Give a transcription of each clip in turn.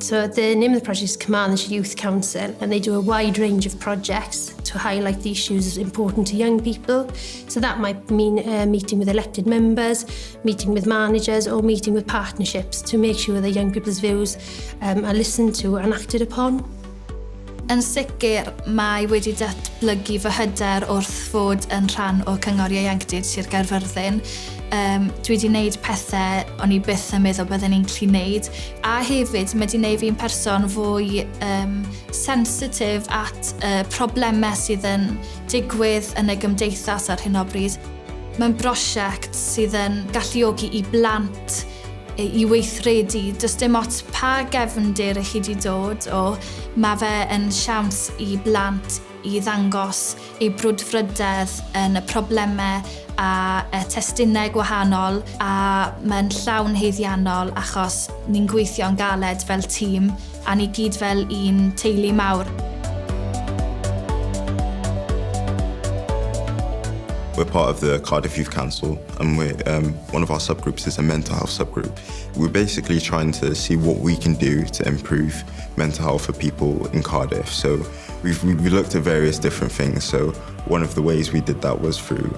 So the name of the project is Cymru Youth Council, and they do a wide range of projects to highlight the issues important to young people. So that might mean meeting with elected members, meeting with managers, or meeting with partnerships to make sure that young people's views are listened to and acted upon. Yn sicr, mae wedi datblygu fy hyder wrth fod yn rhan o Cyngor Ieuenctid Sir Gaerfyrddin. Dwi wedi gwneud pethau o'n i byth yn meddwl bydden ni'n gallu wneud. A hefyd, mae wedi gwneud fi'n person fwy sensitif at problemau sydd yn digwydd yn y gymdeithas ar hyn o bryd. Mae'n brosiect sydd yn galluogi i blant i weithredu. Does dim ots pa gefndir chi wedi dod o, mae fe yn siawns i blant i ddangos eu brwdfrydedd yn y problemau a testunau gwahanol, a mae'n llawn haeddiannol achos ni'n gweithio'n galed fel tîm a ni gyd fel un teulu mawr. We're part of the Cardiff Youth Council, and one of our subgroups is a mental health subgroup. We're basically trying to see what we can do to improve mental health for people in Cardiff. So we looked at various different things. So one of the ways we did that was through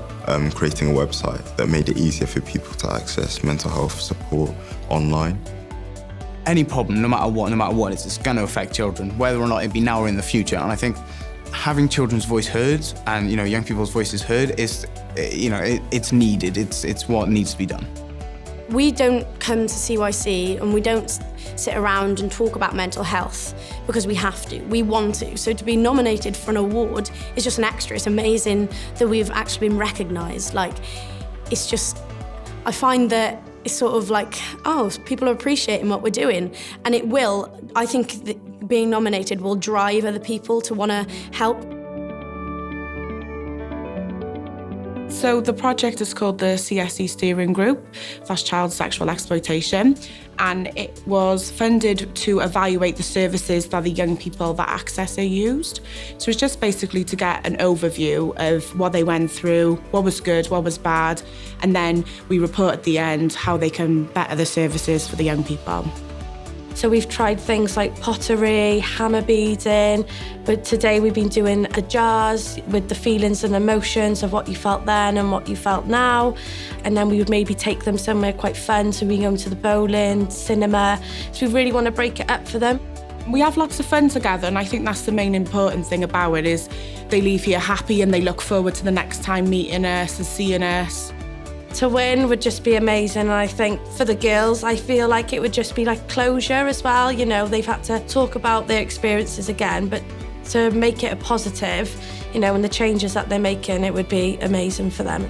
creating a website that made it easier for people to access mental health support online. Any problem, no matter what, it's going to affect children, whether or not it be now or in the future. And I think having children's voice heard and young people's voices heard is it's needed. It's what needs to be done. We don't come to CYC and we don't sit around and talk about mental health because we have to. We want to. So to be nominated for an award is just an extra. It's amazing that we've actually been recognised. It's just, I find that it's sort of like, oh, people are appreciating what we're doing, and it will. I think that being nominated will drive other people to want to help. So the project is called the CSE Steering Group, that's Child Sexual Exploitation, and it was funded to evaluate the services that the young people that access are used. So it's just basically to get an overview of what they went through, what was good, what was bad, and then we report at the end how they can better the services for the young people. So we've tried things like pottery, hammer beading, but today we've been doing the jars with the feelings and emotions of what you felt then and what you felt now. And then we would maybe take them somewhere quite fun, so we can go to the bowling, cinema. So we really want to break it up for them. We have lots of fun together, and I think that's the main important thing about it, is they leave here happy and they look forward to the next time meeting us and seeing us. To win would just be amazing, and I think for the girls, I feel like it would just be like closure as well. They've had to talk about their experiences again, but to make it a positive, and the changes that they're making, it would be amazing for them.